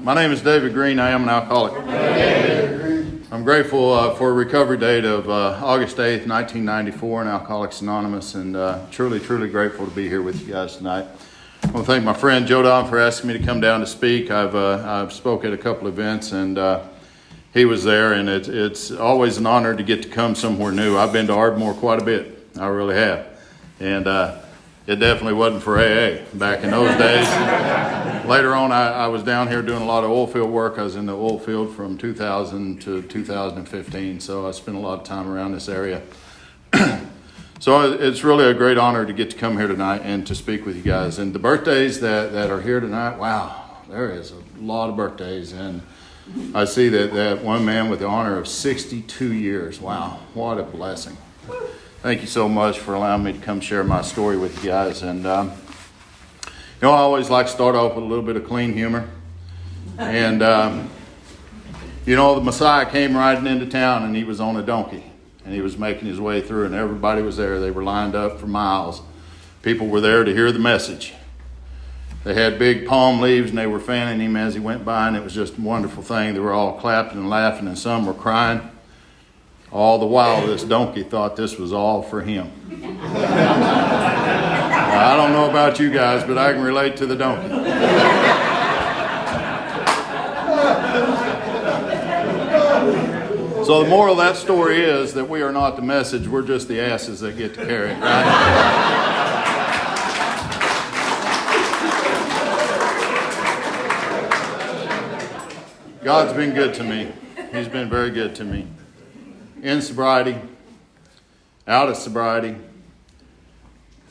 My name is David Green. I am an alcoholic. I'm grateful for a recovery date of August 8th, 1994 in Alcoholics Anonymous, and truly grateful to be here with you guys tonight. I want to thank my friend Joe Don for asking me to come down to speak. I've spoke at a couple events, and he was there, and it's always an honor to get to come somewhere new. I've been to Ardmore quite a bit. I really have. And it definitely wasn't for AA back in those days. Later on, I was down here doing a lot of oil field work. I was in the oil field from 2000 to 2015, so I spent a lot of time around this area. So it's really a great honor to get to come here tonight and to speak with you guys. And the birthdays that are here tonight, wow, there is a lot of birthdays. And I see that one man with the honor of 62 years. Wow, what a blessing. Thank you so much for allowing me to come share my story with you guys. And I always like to start off with a little bit of clean humor. And, the Messiah came riding into town, and he was on a donkey. And he was making his way through, and everybody was there. They were lined up for miles. People were there to hear the message. They had big palm leaves, and they were fanning him as he went by, and it was just a wonderful thing. They were all clapping and laughing, and some were crying. All the while, this donkey thought this was all for him. I don't know about you guys, but I can relate to the donkey. So the moral of that story is that we are not the message, we're just the asses that get to carry it, right? God's been good to me. He's been very good to me. In sobriety, out of sobriety.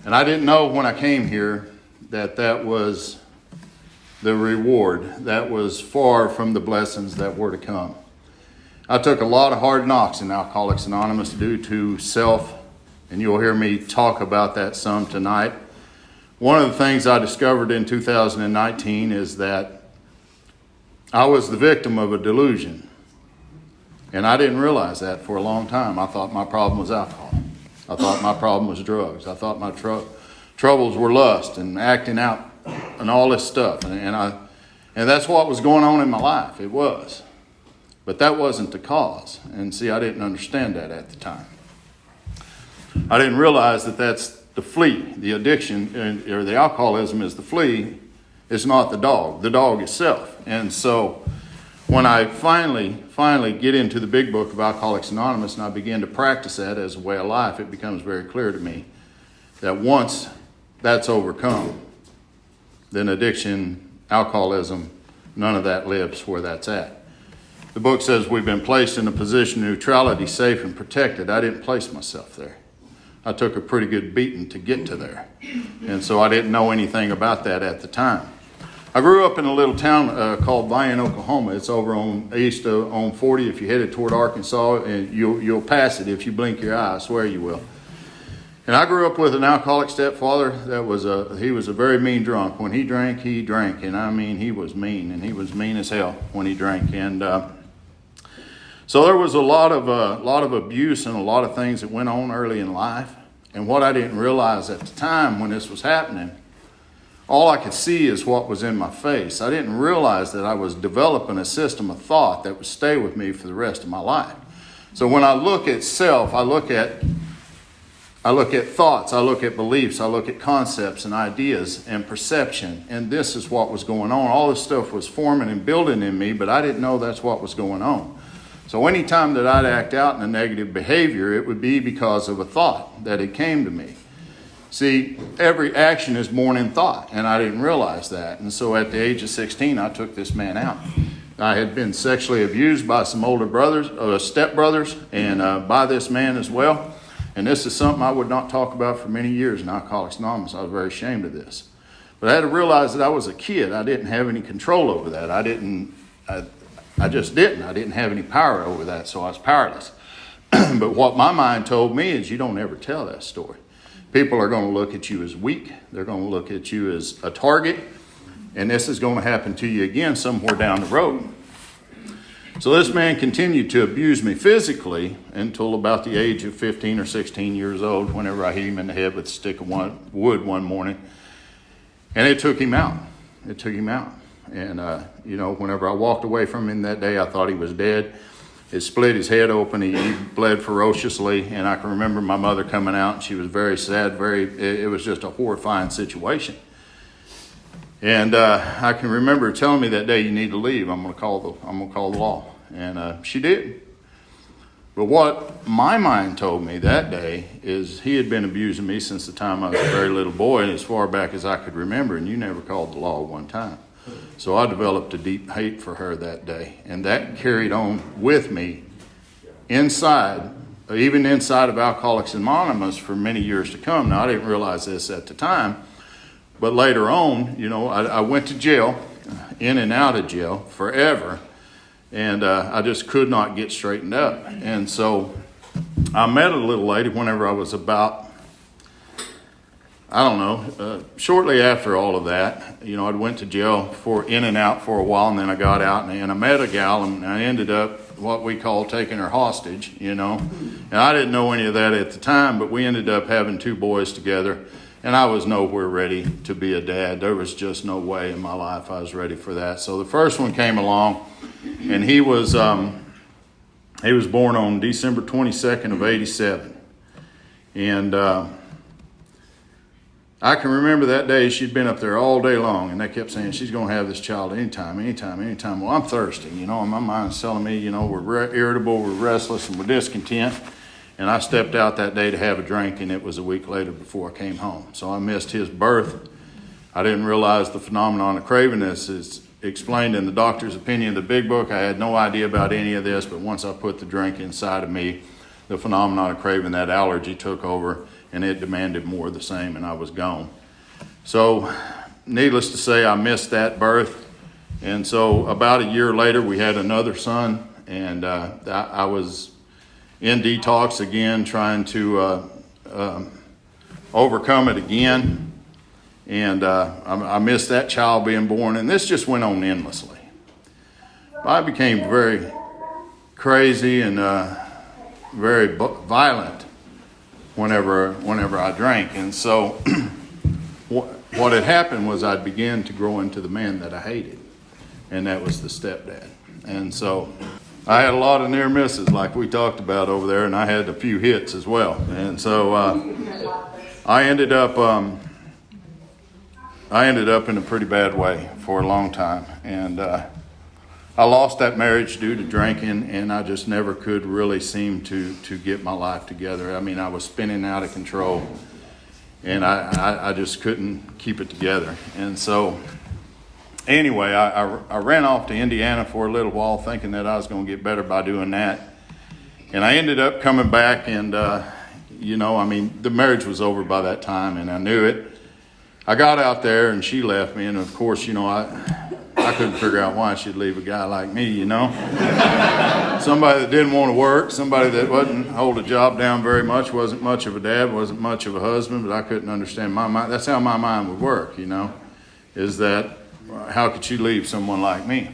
And I didn't know when I came here that was the reward. That was far from the blessings that were to come. I took a lot of hard knocks in Alcoholics Anonymous due to self, and you'll hear me talk about that some tonight. One of the things I discovered in 2019 is that I was the victim of a delusion. And I didn't realize that for a long time. I thought my problem was alcohol. I thought my problem was drugs. I thought my troubles were lust and acting out and all this stuff. And that's what was going on in my life. It was. But that wasn't the cause. And see, I didn't understand that at the time. I didn't realize that that's the flea. The addiction or the alcoholism is the flea. It's not the dog itself. And so when I finally get into the big book of Alcoholics Anonymous and I begin to practice that as a way of life, it becomes very clear to me that once that's overcome, then addiction, alcoholism, none of that lives where that's at. The book says we've been placed in a position of neutrality, safe and protected. I didn't place myself there. I took a pretty good beating to get to there. And so I didn't know anything about that at the time. I grew up in a little town called Vian, Oklahoma. It's over on 40. If you headed toward Arkansas, and you'll pass it if you blink your eye. I swear you will. And I grew up with an alcoholic stepfather he was a very mean drunk. When he drank, and I mean he was mean, and he was mean as hell when he drank. And so there was a lot of abuse and a lot of things that went on early in life. And what I didn't realize at the time when this was happening, all I could see is what was in my face. I didn't realize that I was developing a system of thought that would stay with me for the rest of my life. So when I look at self, I look at thoughts, I look at beliefs, I look at concepts and ideas and perception. And this is what was going on. All this stuff was forming and building in me, but I didn't know that's what was going on. So anytime that I'd act out in a negative behavior, it would be because of a thought that had came to me. See, every action is born in thought, and I didn't realize that. And so at the age of 16, I took this man out. I had been sexually abused by some older stepbrothers, and by this man as well. And this is something I would not talk about for many years in Alcoholics Anonymous. I was very ashamed of this. But I had to realize that I was a kid. I didn't have any control over that. I just didn't. I didn't have any power over that, so I was powerless. But what my mind told me is you don't ever tell that story. People are going to look at you as weak. They're going to look at you as a target. And this is going to happen to you again somewhere down the road. So this man continued to abuse me physically until about the age of 15 or 16 years old, whenever I hit him in the head with a stick of wood one morning. And it took him out. And, whenever I walked away from him that day, I thought he was dead. It split his head open. He bled ferociously. And I can remember my mother coming out, and she was very sad. It was just a horrifying situation. And I can remember her telling me that day, "You need to leave. I'm going to call the law." And she did. But what my mind told me that day is he had been abusing me since the time I was a very little boy, and as far back as I could remember, and you never called the law one time. So I developed a deep hate for her that day, and that carried on with me even inside of Alcoholics Anonymous for many years to come. Now, I didn't realize this at the time, but later on, I went to jail, in and out of jail forever. And I just could not get straightened up. And so I met a little lady whenever I was about, shortly after all of that. I went to jail in and out for a while, and then I got out, and I met a gal, and I ended up what we call taking her hostage, And I didn't know any of that at the time, but we ended up having 2 boys together. And I was nowhere ready to be a dad. There was just no way in my life I was ready for that. So the first one came along, and he was born on December 22nd of 87. And I can remember that day she'd been up there all day long, and they kept saying she's going to have this child anytime. Well, I'm thirsty, and my mind's telling me, we're irritable, we're restless, and we're discontent. And I stepped out that day to have a drink, and it was a week later before I came home. So I missed his birth. I didn't realize the phenomenon of craving is explained in the doctor's opinion, the big book. I had no idea about any of this, but once I put the drink inside of me, the phenomenon of craving, that allergy took over, and it demanded more of the same, and I was gone. So needless to say, I missed that birth. And so about a year later, we had another son, and I was in detox again, trying to overcome it again. And I missed that child being born, and this just went on endlessly. I became very crazy and very violent whenever I drank. And so what had happened was I'd began to grow into the man that I hated, and that was the stepdad. And so I had a lot of near misses like we talked about over there, and I had a few hits as well. And so I ended up in a pretty bad way for a long time. And I lost that marriage due to drinking, and I just never could really seem to get my life together. I mean, I was spinning out of control, and I just couldn't keep it together. And so anyway, I ran off to Indiana for a little while thinking that I was going to get better by doing that. And I ended up coming back, and, the marriage was over by that time, and I knew it. I got out there, and she left me, and of course, I couldn't figure out why she'd leave a guy like me, Somebody that didn't want to work, somebody that wasn't hold a job down very much, wasn't much of a dad, wasn't much of a husband, but I couldn't understand my mind. That's how my mind would work, is that how could she leave someone like me?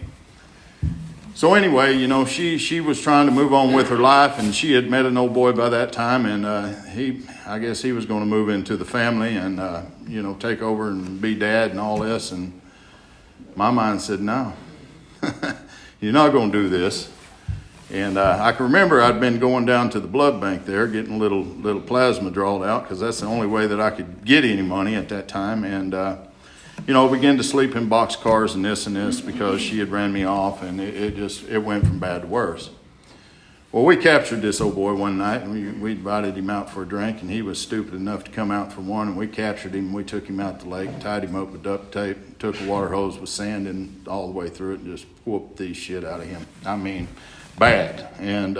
So anyway, she was trying to move on with her life, and she had met an old boy by that time, and I guess he was going to move into the family and, take over and be dad and all this. And my mind said, no, you're not going to do this. And I can remember I'd been going down to the blood bank there, getting a little plasma drawn out, because that's the only way that I could get any money at that time. And, began to sleep in boxcars and this because she had ran me off, and it went from bad to worse. Well, we captured this old boy one night, and we invited him out for a drink, and he was stupid enough to come out for one, and we captured him. We took him out to the lake, tied him up with duct tape, took a water hose with sand in all the way through it, and just whooped the shit out of him. I mean, bad. And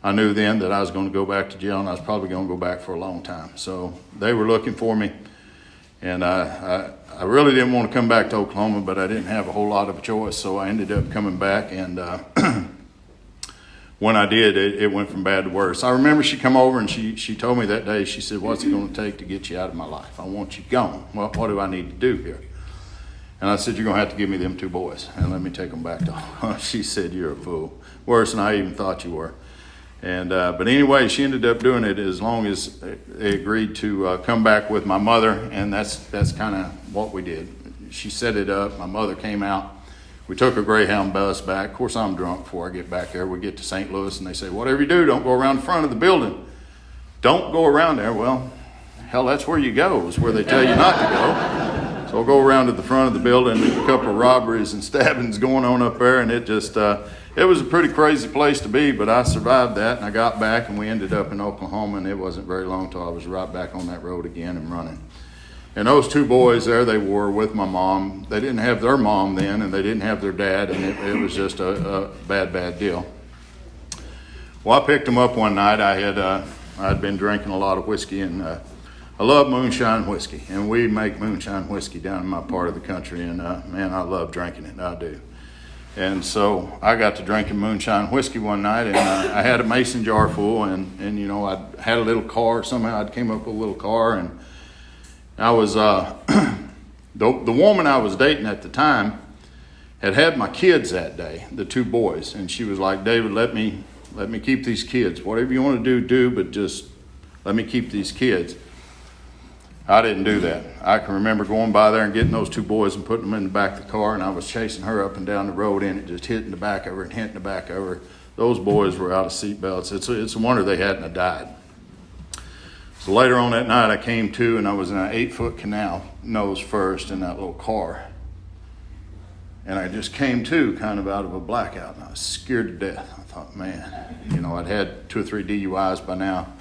I knew then that I was going to go back to jail, and I was probably going to go back for a long time. So they were looking for me, and I really didn't want to come back to Oklahoma, but I didn't have a whole lot of a choice, so I ended up coming back, and when I did, it went from bad to worse. I remember she come over and she told me that day, she said, what's it going to take to get you out of my life? I want you gone. Well, what do I need to do here? And I said, you're going to have to give me them 2 boys and let me take them back to home. She said, you're a fool. Worse than I even thought you were. And but anyway, she ended up doing it as long as they agreed to come back with my mother, and that's kind of what we did. She set it up. My mother came out, We took a Greyhound bus back. Of course, I'm drunk before I get back there. We get to St. Louis, and they say, whatever you do, don't go around the front of the building. Don't go around there. Well, hell, that's where you go, is where they tell you not to go. So I'll go around to the front of the building. There's a couple of robberies and stabbings going on up there, and it just, it was a pretty crazy place to be, but I survived that, and I got back, and we ended up in Oklahoma, and it wasn't very long till I was right back on that road again and running. And those two boys there, they were with my mom. They didn't have their mom then, and they didn't have their dad, and it was just a bad deal. Well, I picked them up one night. I'd been drinking a lot of whiskey, and I love moonshine whiskey, and we make moonshine whiskey down in my part of the country, and man, I love drinking it. I do. And so I got to drinking moonshine whiskey one night, and I had a mason jar full, and you know, I had a little car. Somehow I came up with a little car, and I was, the woman I was dating at the time had my kids that day, the two boys. And she was like, David, let me keep these kids. Whatever you want to do, but just let me keep these kids. I didn't do that. I can remember going by there and getting those two boys and putting them in the back of the car, and I was chasing her up and down the road in it, just hitting the back of her and hitting the back of her. Those boys were out of seatbelts. It's a wonder they hadn't died. So later on that night, I came to, and I was in an 8-foot canal, nose first, in that little car. And I just came to kind of out of a blackout, and I was scared to death. I thought, man, you know, I'd had 2 or 3 DUIs by now.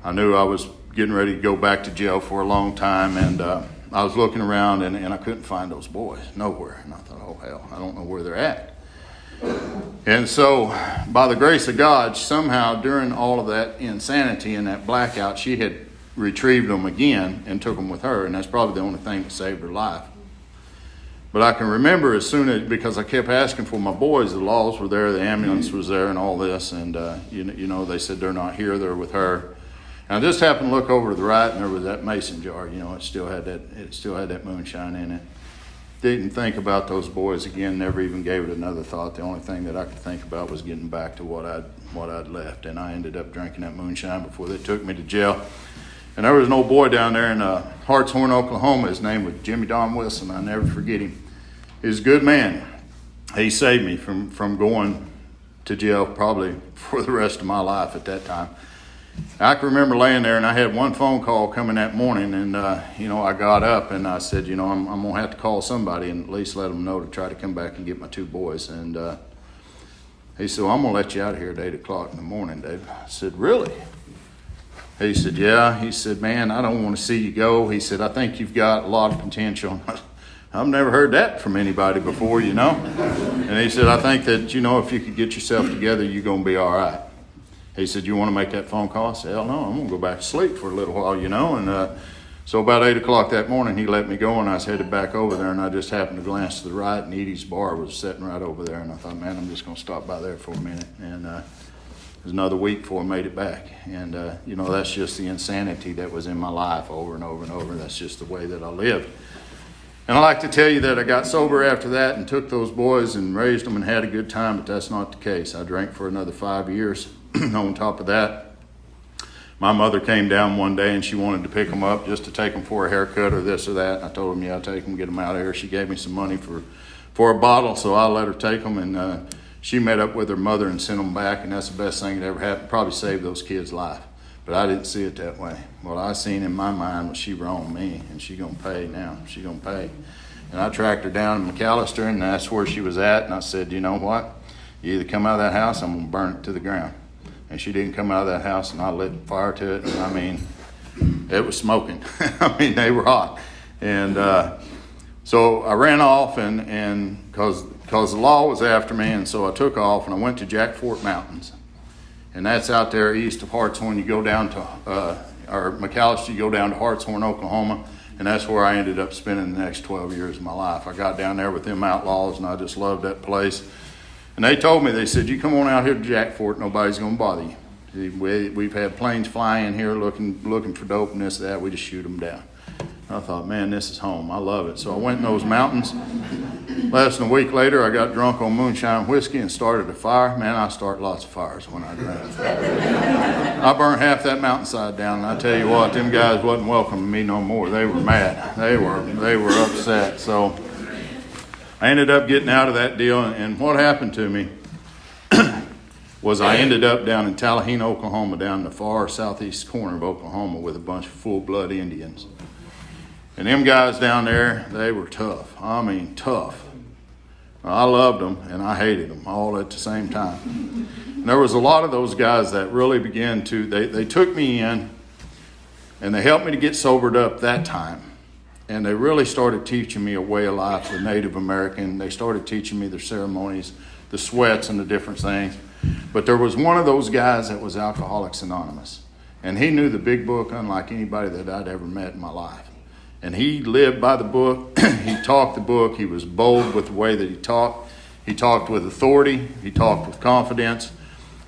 I knew I was getting ready to go back to jail for a long time, and I was looking around, and I couldn't find those boys nowhere. And I thought, oh, hell, I don't know where they're at. And so, by the grace of God, somehow during all of that insanity and that blackout, she had retrieved them again and took them with her, and that's probably the only thing that saved her life. But I can remember as soon as, because I kept asking for my boys, the laws were there, the ambulance was there, and all this, and you know, they said they're not here, they're with her. And I just happened to look over to the right, and there was that mason jar. You know, it still had that moonshine in it. Didn't think about those boys again. Never even gave it another thought. The only thing that I could think about was getting back to what I'd left. And I ended up drinking that moonshine before they took me to jail. And there was an old boy down there in Hartshorn, Oklahoma. His name was Jimmy Don Wilson. I'll never forget him. He was a good man. He saved me from going to jail probably for the rest of my life at that time. I can remember laying there, and I had one phone call coming that morning, and you know, I got up and I said, you know, I'm gonna have to call somebody and at least let them know to try to come back and get my 2 boys. And he said, well, I'm gonna let you out of here at 8 o'clock in the morning, Dave. I said, really? He said, yeah. He said, man, I don't want to see you go. He said, I think you've got a lot of potential. I've never heard that from anybody before, you know. And he said, I think that, you know, if you could get yourself together, you're gonna be all right. He said, you want to make that phone call? I said, hell no, I'm going to go back to sleep for a little while, you know. And so about 8 o'clock that morning, he let me go, and I was headed back over there, and I just happened to glance to the right, and Edie's bar was sitting right over there. And I thought, man, I'm just going to stop by there for a minute. And it was another week before I made it back. And, you know, that's just the insanity that was in my life over and over and over. That's just the way that I lived. And I like to tell you that I got sober after that and took those boys and raised them and had a good time, but that's not the case. I drank for another 5 years. On top of that, my mother came down one day and she wanted to pick them up just to take them for a haircut or this or that. And I told them, yeah, I'll take them, get them out of here. She gave me some money for a bottle, so I let her take them. And she met up with her mother and sent them back, and that's the best thing that ever happened. Probably saved those kids' life. But I didn't see it that way. What I seen in my mind was she wronged me, and she gonna pay now. She gonna pay. And I tracked her down in McAllister, and that's where she was at. And I said, you know what? You either come out of that house, I'm gonna burn it to the ground. And she didn't come out of that house, and I lit fire to it. And I mean, it was smoking. I mean, they were hot. And so I ran off, and because the law was after me, and so I took off, and I went to Jack Fort Mountains. And that's out there east of Hartshorn. You go down to, or McAllister, you go down to Hartshorn, Oklahoma. And that's where I ended up spending the next 12 years of my life. I got down there with them outlaws, and I just loved that place. And they told me, they said, you come on out here to Jack Fort, nobody's going to bother you. We've had planes flying here looking for dope and this, that. We just shoot them down. I thought, man, this is home. I love it. So I went in those mountains. Less than a week later, I got drunk on moonshine whiskey and started a fire. Man, I start lots of fires when I drink. I burned half that mountainside down, and I tell you what, them guys wasn't welcoming me no more. They were mad. They were upset. So I ended up getting out of that deal, and what happened to me was I ended up down in Tallahassee, Oklahoma, down in the far southeast corner of Oklahoma with a bunch of full-blood Indians. And them guys down there, they were tough. I mean, tough. I loved them and I hated them all at the same time. And there was a lot of those guys that really began to, they took me in and they helped me to get sobered up that time. And they really started teaching me a way of life, the Native American. They started teaching me their ceremonies, the sweats and the different things. But there was one of those guys that was Alcoholics Anonymous. And he knew the big book unlike anybody that I'd ever met in my life. And he lived by the book. He talked the book. He was bold with the way that he talked. He talked with authority. He talked with confidence.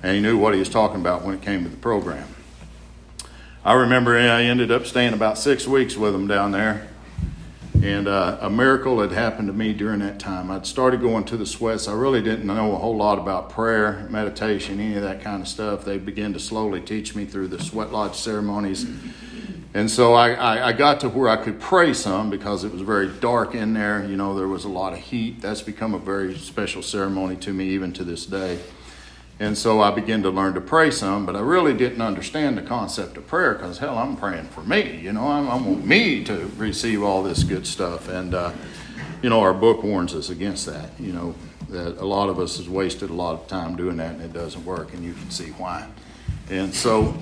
And he knew what he was talking about when it came to the program. I remember I ended up staying about 6 weeks with him down there. And a miracle had happened to me during that time. I'd started going to the sweats. I really didn't know a whole lot about prayer, meditation, any of that kind of stuff. They began to slowly teach me through the sweat lodge ceremonies. And so I got to where I could pray some because it was very dark in there. You know, there was a lot of heat. That's become a very special ceremony to me even to this day. And so I began to learn to pray some, but I really didn't understand the concept of prayer because, hell, I'm praying for me. You know, I want me to receive all this good stuff. And, you know, our book warns us against that, you know, that a lot of us has wasted a lot of time doing that and it doesn't work, and you can see why. And so,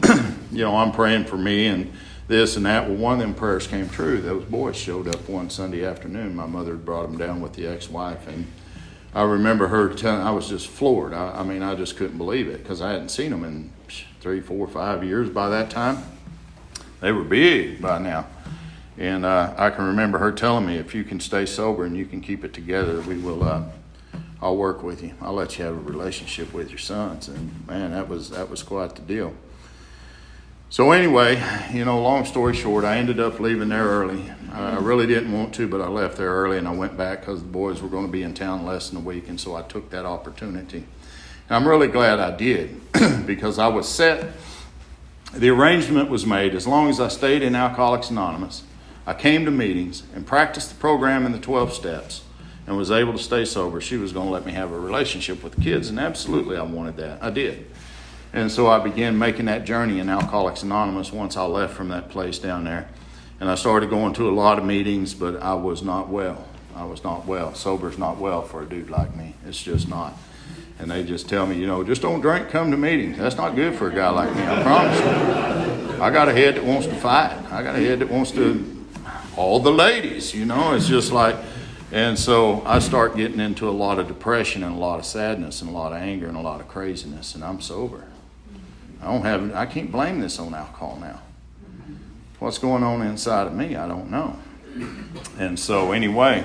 you know, I'm praying for me and this and that. Well, one of them prayers came true. Those boys showed up one Sunday afternoon. My mother had brought them down with the ex-wife, and I remember her telling, I was just floored. I mean, I just couldn't believe it because I hadn't seen them in 3, 4, 5 years by that time. They were big by now. And I can remember her telling me, if you can stay sober and you can keep it together, we will, I'll work with you. I'll let you have a relationship with your sons. And man, that was quite the deal. So anyway, you know, long story short, I ended up leaving there early. I really didn't want to, but I left there early and I went back because the boys were going to be in town less than a week, and so I took that opportunity. And I'm really glad I did because I was set. The arrangement was made as long as I stayed in Alcoholics Anonymous, I came to meetings and practiced the program in the 12 steps and was able to stay sober. She was going to let me have a relationship with the kids, and absolutely I wanted that. I did. And so I began making that journey in Alcoholics Anonymous once I left from that place down there. And I started going to a lot of meetings, but I was not well. I was not well. Sober's not well for a dude like me. It's just not. And they just tell me, you know, just don't drink, come to meetings. That's not good for a guy like me, I promise you. I got a head that wants to fight. I got a head that wants to, all the ladies, you know, it's just like, and so I start getting into a lot of depression and a lot of sadness and a lot of anger and a lot of craziness, and I'm sober. I can't blame this on alcohol now. What's going on inside of me, I don't know. And so anyway,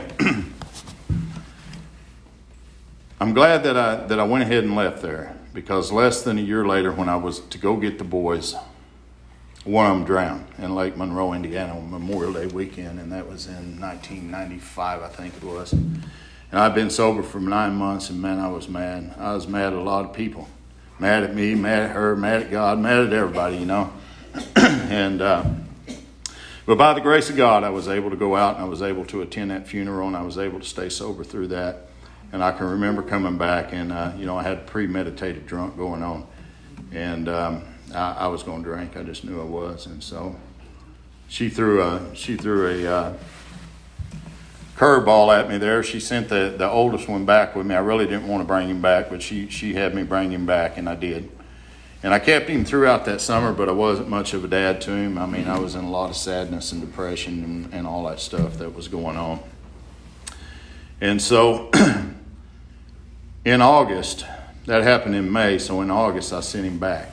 I'm glad that I went ahead and left there, because less than a year later, when I was to go get the boys, one of them drowned in Lake Monroe, Indiana on Memorial Day weekend, and that was in 1995, I think it was. And I've been sober for 9 months, and man, I was mad. I was mad at a lot of people. Mad at me, mad at her, mad at God, mad at everybody, you know. And but by the grace of God, I was able to go out and I was able to attend that funeral, and I was able to stay sober through that. And I can remember coming back, and you know, I had a premeditated drunk going on, and I was going to drink. I just knew I was, and so she threw a curveball at me there. She sent the oldest one back with me. I really didn't want to bring him back, but she had me bring him back, and I did. And I kept him throughout that summer, but I wasn't much of a dad to him. I mean, I was in a lot of sadness and depression and all that stuff that was going on. And so in August, that happened in May, so in August I sent him back.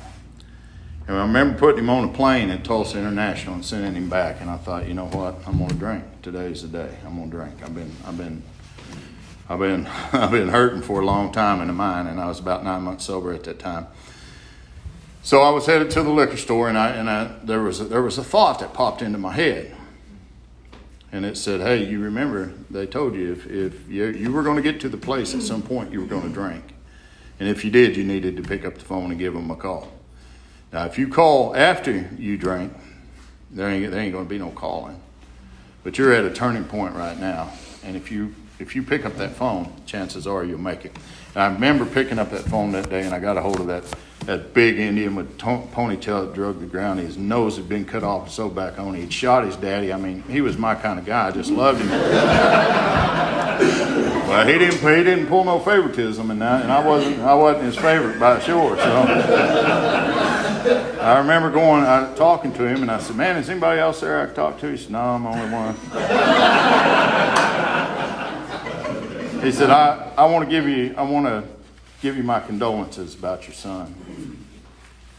And I remember putting him on a plane at Tulsa International and sending him back. And I thought, you know what? I'm going to drink. Today's the day. I'm going to drink. I've been hurting for a long time in the mind, and I was about 9 months sober at that time. So I was headed to the liquor store, and there was a thought that popped into my head, and it said, "Hey, you remember they told you if you were going to get to the place at some point, you were going to drink, and if you did, you needed to pick up the phone and give them a call." Now, if you call after you drink, there ain't going to be no calling. But you're at a turning point right now. And if you if you pick up that phone, chances are you'll make it. And I remember picking up that phone that day, and I got a hold of that big Indian with ponytail that drug the ground. His nose had been cut off so back on. He'd shot his daddy. I mean, he was my kind of guy. I just loved him. Well, he didn't pull no favoritism in that, and I wasn't his favorite by sure. So I remember talking to him, and I said, "Man, is anybody else there I can talk to?" He said, "No, I'm the only one." He said, I want to give you my condolences about your son."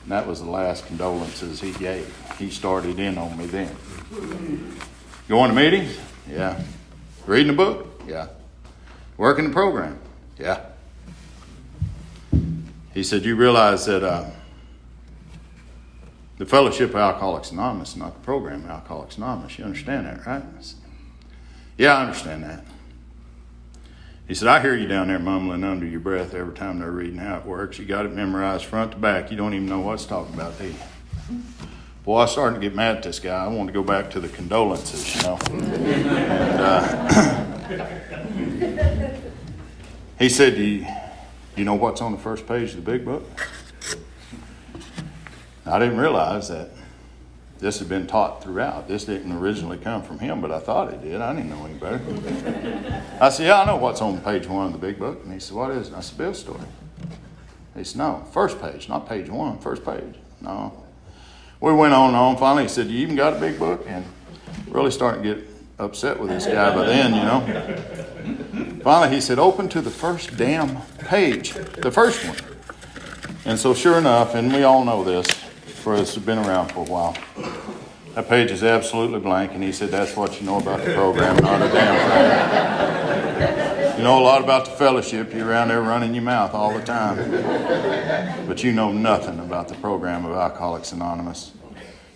And that was the last condolences he gave. He started in on me then. Going to meetings? Yeah. Reading a book? Yeah. Working the program? Yeah. He said, "You realize that the Fellowship of Alcoholics Anonymous is not the program of Alcoholics Anonymous. You understand that, right?" I said, "Yeah, I understand that." He said, "I hear you down there mumbling under your breath every time they're reading how it works. You got it memorized front to back. You don't even know what's talking about, do you?" Boy, I started to get mad at this guy. I wanted to go back to the condolences, you know. And he said, you know what's on the first page of the big book?" I didn't realize that this had been taught throughout. This didn't originally come from him, but I thought it did. I didn't know any better. I said, "Yeah, I know what's on page 1 of the big book." And he said, "What is it?" I said, "Bill's story." He said, "No, first page, not page 1, first page." No. We went on and on. Finally, he said, "You even got a big book?" And really starting to get upset with this guy by then, you know. Finally, he said, "Open to the first damn page, the first one." And so sure enough, and we all know this, for us have been around for a while, that page is absolutely blank, and he said, "That's what you know about the program, not a damn thing. You know a lot about the fellowship. You're around there running your mouth all the time, but you know nothing about the program of Alcoholics Anonymous."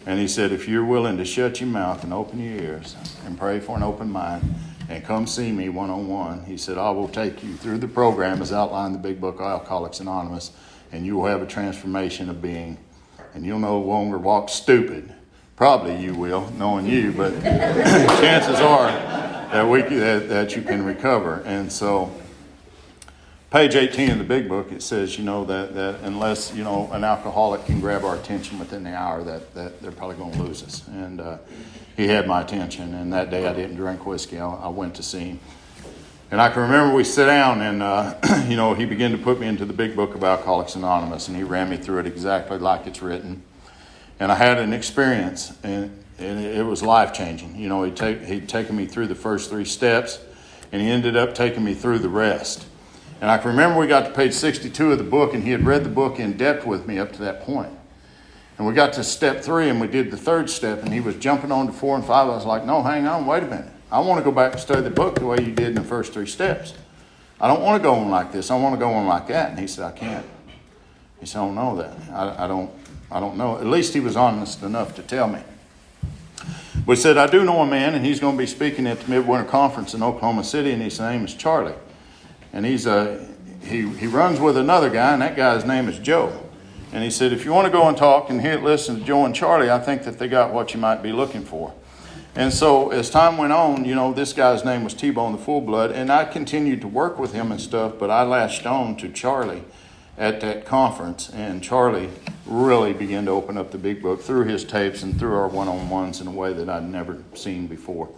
And he said, "If you're willing to shut your mouth and open your ears and pray for an open mind and come see me one-on-one," he said, "I will take you through the program as outlined in the big book of Alcoholics Anonymous, and you will have a transformation of being. And you'll no longer walk stupid." Probably you will, knowing you, but chances are that you can recover. And so, page 18 of the big book, it says, you know, that unless, you know, an alcoholic can grab our attention within the hour, that they're probably going to lose us. And he had my attention, and that day I didn't drink whiskey. I went to see him. And I can remember we sat down and, you know, he began to put me into the big book of Alcoholics Anonymous, and he ran me through it exactly like it's written. And I had an experience, and it was life-changing. You know, he'd taken me through the first 3 steps, and he ended up taking me through the rest. And I can remember we got to page 62 of the book, and he had read the book in depth with me up to that point. And we got to step 3, and we did the 3rd step, and he was jumping on to 4 and 5. I was like, "No, hang on, wait a minute. I want to go back and study the book the way you did in the first 3 steps. I don't want to go on like this. I want to go on like that." And he said, "I can't." He said, "I don't know that. I don't know." At least he was honest enough to tell me. But he said, "I do know a man, and he's going to be speaking at the Midwinter Conference in Oklahoma City, and his name is Charlie. And he runs with another guy, and that guy's name is Joe. And he said, if you want to go and talk and listen to Joe and Charlie, I think that they got what you might be looking for." And so as time went on, you know, this guy's name was T-Bone the Full Blood, and I continued to work with him and stuff, but I latched on to Charlie at that conference, and Charlie really began to open up the big book through his tapes and through our one-on-ones in a way that I'd never seen before.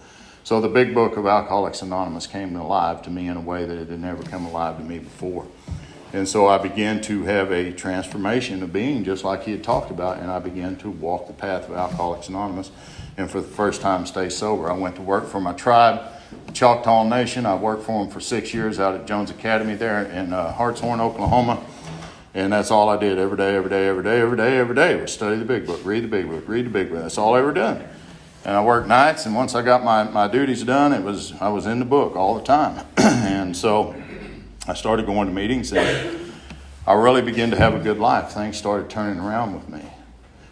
So the big book of Alcoholics Anonymous came alive to me in a way that it had never come alive to me before. And so I began to have a transformation of being just like he had talked about, and I began to walk the path of Alcoholics Anonymous, and for the first time stay sober. I went to work for my tribe, the Choctaw Nation. I worked for them for 6 years out at Jones Academy there in Hartshorn, Oklahoma. And that's all I did every day was study the big book, read the big book, read the big book. That's all I ever done. And I worked nights, and once I got my duties done, I was in the book all the time. And so I started going to meetings, and I really began to have a good life. Things started turning around with me.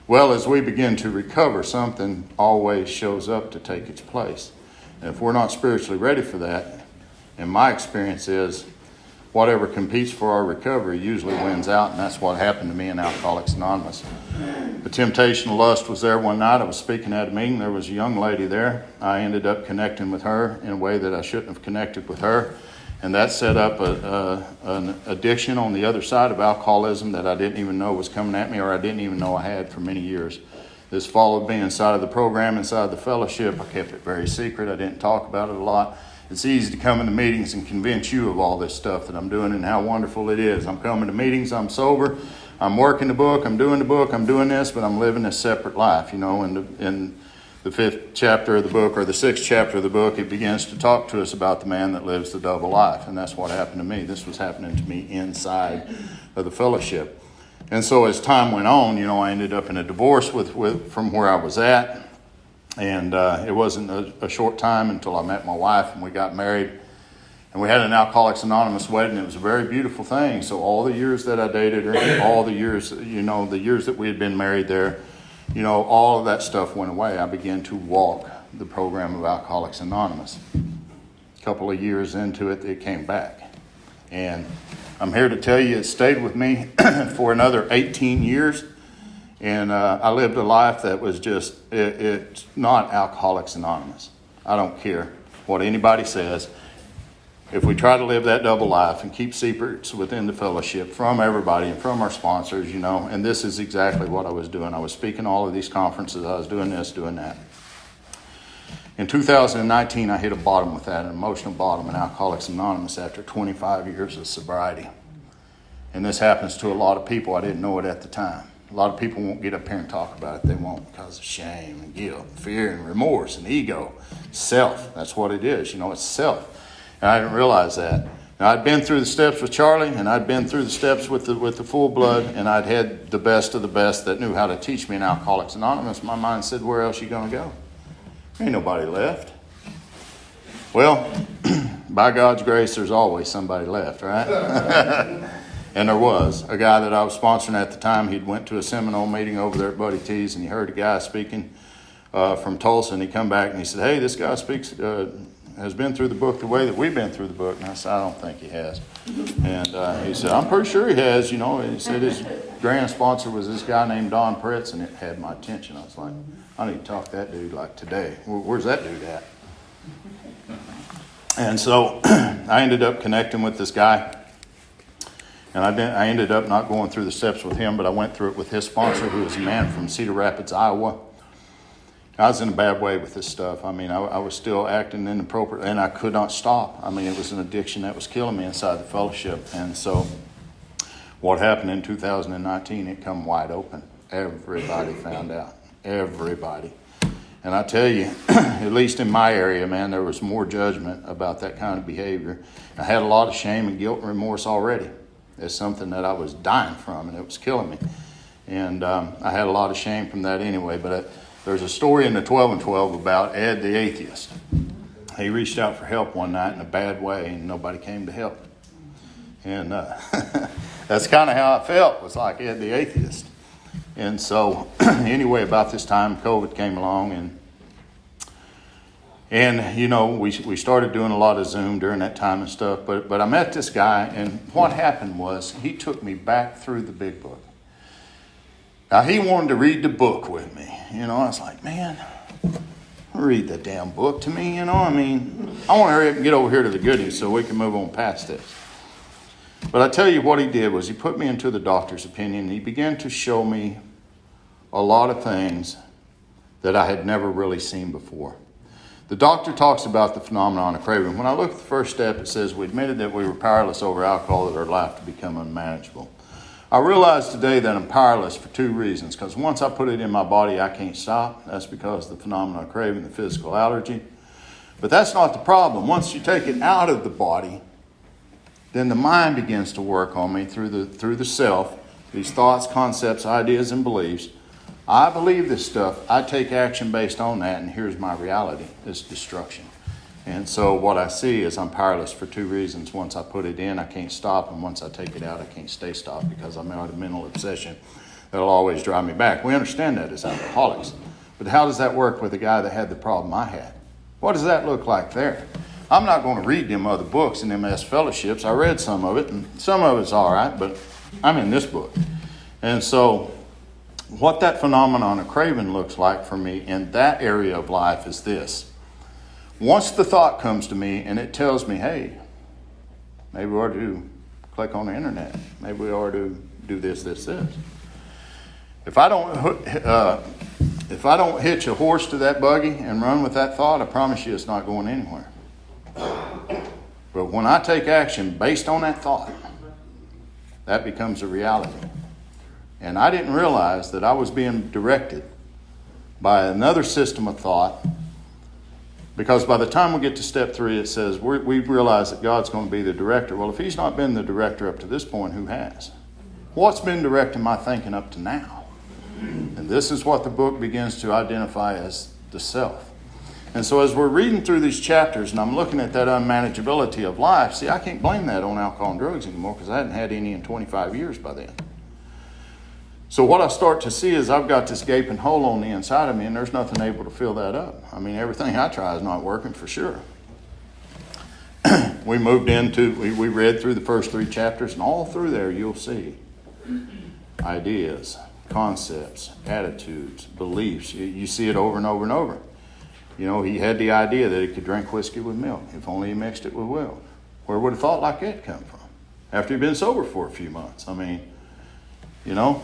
Well, as we begin to recover, something always shows up to take its place. And if we're not spiritually ready for that, and my experience is whatever competes for our recovery usually wins out, and that's what happened to me in Alcoholics Anonymous. The temptation of lust was there one night. I was speaking at a meeting. There was a young lady there. I ended up connecting with her in a way that I shouldn't have connected with her, and that set up an addiction on the other side of alcoholism that I didn't even know was coming at me, or I didn't even know I had for many years. This followed me inside of the program, inside the fellowship. I kept it very secret. I didn't talk about it a lot. It's easy to come into meetings and convince you of all this stuff that I'm doing and how wonderful it is. I'm coming to meetings, I'm sober, I'm working the book, I'm doing this, but I'm living a separate life. In the 5th chapter of the book, or the 6th chapter of the book, it begins to talk to us about the man that lives the double life. And that's what happened to me. This was happening to me inside of the fellowship. And so as time went on, I ended up in a divorce from where I was at. And it wasn't a short time until I met my wife and we got married. And we had an Alcoholics Anonymous wedding. It was a very beautiful thing. So all the years that I dated her, all the years, the years that we had been married there, all of that stuff went away. I began to walk the program of Alcoholics Anonymous. A couple of years into it, it came back. And I'm here to tell you it stayed with me for another 18 years. And I lived a life that was just, it's not Alcoholics Anonymous. I don't care what anybody says. If we try to live that double life and keep secrets within the fellowship from everybody and from our sponsors, and this is exactly what I was doing. I was speaking all of these conferences. I was doing this, doing that. In 2019, I hit a bottom with that, an emotional bottom in Alcoholics Anonymous after 25 years of sobriety. And this happens to a lot of people. I didn't know it at the time. A lot of people won't get up here and talk about it. They won't because of shame and guilt, fear and remorse and ego. Self, that's what it is. It's self. And I didn't realize that. Now, I'd been through the steps with Charlie, and I'd been through the steps with the full blood, and I'd had the best of the best that knew how to teach me in Alcoholics Anonymous. My mind said, where else are you going to go? Ain't nobody left. Well, by God's grace, there's always somebody left, right? And there was a guy that I was sponsoring at the time. He'd went to a Seminole meeting over there at Buddy T's, and he heard a guy speaking from Tulsa, and he come back and he said, hey, this guy has been through the book the way that we've been through the book. And I said, I don't think he has. And he said, I'm pretty sure he has. He said his grand sponsor was this guy named Don Pretz, and it had my attention. I was like, I need to talk to that dude like today. Where's that dude at? And so I ended up connecting with this guy. And I ended up not going through the steps with him, but I went through it with his sponsor, who was a man from Cedar Rapids, Iowa. I was in a bad way with this stuff. I was still acting inappropriately, and I could not stop. It was an addiction that was killing me inside the fellowship. And so what happened in 2019, it come wide open. Everybody found out. Everybody. And I tell you, at least in my area, man, there was more judgment about that kind of behavior. I had a lot of shame and guilt and remorse already. It's something that I was dying from, and it was killing me. And I had a lot of shame from that anyway. But there's a story in the 12 and 12 about Ed the atheist. He reached out for help one night in a bad way, and nobody came to help. And that's kind of how I felt. It was like Ed the atheist. And so anyway, about this time, COVID came along, and we started doing a lot of Zoom during that time and stuff. But I met this guy, and what happened was he took me back through the big book. Now, he wanted to read the book with me. I was like, man, read the damn book to me, I want to hurry up and get over here to the goodies so we can move on past this. But I tell you what he did was he put me into the doctor's opinion, and he began to show me a lot of things that I had never really seen before. The doctor talks about the phenomenon of craving. When I look at the first step, it says we admitted that we were powerless over alcohol, that our life to become unmanageable. I realize today that I'm powerless for two reasons. Because once I put it in my body, I can't stop. That's because of the phenomenon of craving, the physical allergy. But that's not the problem. Once you take it out of the body, then the mind begins to work on me through the self, these thoughts, concepts, ideas, and beliefs. I believe this stuff. I take action based on that, and here's my reality. It's destruction. And so what I see is I'm powerless for two reasons. Once I put it in, I can't stop, and once I take it out, I can't stay stopped because I'm out of mental obsession that'll always drive me back. We understand that as alcoholics. But how does that work with the guy that had the problem I had? What does that look like there? I'm not going to read them other books in them fellowships. I read some of it, and some of it's all right, but I'm in this book. And so what that phenomenon of craving looks like for me in that area of life is this. Once the thought comes to me and it tells me, hey, maybe we ought to click on the internet. Maybe we ought to do this. If I don't hitch a horse to that buggy and run with that thought, I promise you it's not going anywhere. But when I take action based on that thought, that becomes a reality. And I didn't realize that I was being directed by another system of thought, because by the time we get to step 3, it says we realize that God's going to be the director. Well, if he's not been the director up to this point, who has? What's been directing my thinking up to now? And this is what the book begins to identify as the self. And so as we're reading through these chapters and I'm looking at that unmanageability of life, see, I can't blame that on alcohol and drugs anymore because I hadn't had any in 25 years by then. So what I start to see is I've got this gaping hole on the inside of me, and there's nothing able to fill that up. I mean, everything I try is not working for sure. We read through the first 3 chapters, and all through there you'll see ideas, concepts, attitudes, beliefs. You see it over and over and over. You know, he had the idea that he could drink whiskey with milk if only he mixed it with milk. Where would a thought like that come from? After he'd been sober for a few months. I mean, you know,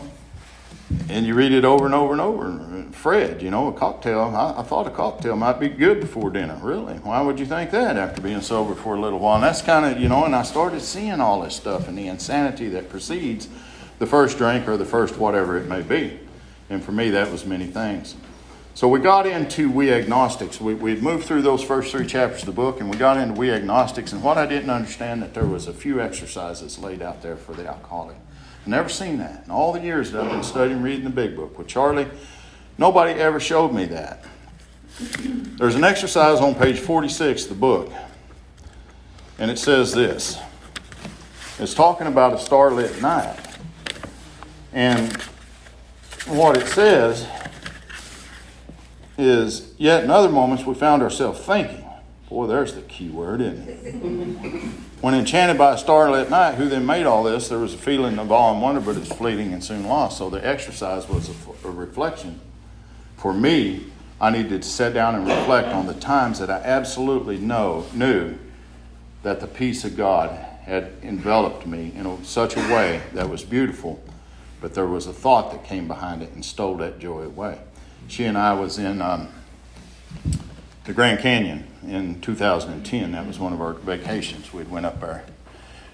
and you read it over and over and over. Fred, you know, a cocktail, I thought a cocktail might be good before dinner. Really? Why would you think that after being sober for a little while? And that's kind of, you know, and I started seeing all this stuff and the insanity that precedes the first drink or the first whatever it may be. And for me, that was many things. So we got into we agnostics. We'd moved through those first 3 chapters of the book, and we got into we agnostics. And what I didn't understand, that there was a few exercises laid out there for the alcoholic. I've never seen that. In all the years that I've been studying, reading the big book with Charlie, nobody ever showed me that. There's an exercise on page 46 of the book, and it says this. It's talking about a starlit night. And what it says is, yet in other moments we found ourselves thinking. Boy, there's the key word, isn't it? When enchanted by a starlit night, who then made all this, there was a feeling of awe and wonder, but it's fleeting and soon lost. So the exercise was a reflection. For me, I needed to sit down and reflect on the times that I absolutely knew that the peace of God had enveloped me in such a way that was beautiful, but there was a thought that came behind it and stole that joy away. She and I was in the Grand Canyon in 2010. That was one of our vacations. We'd went up there.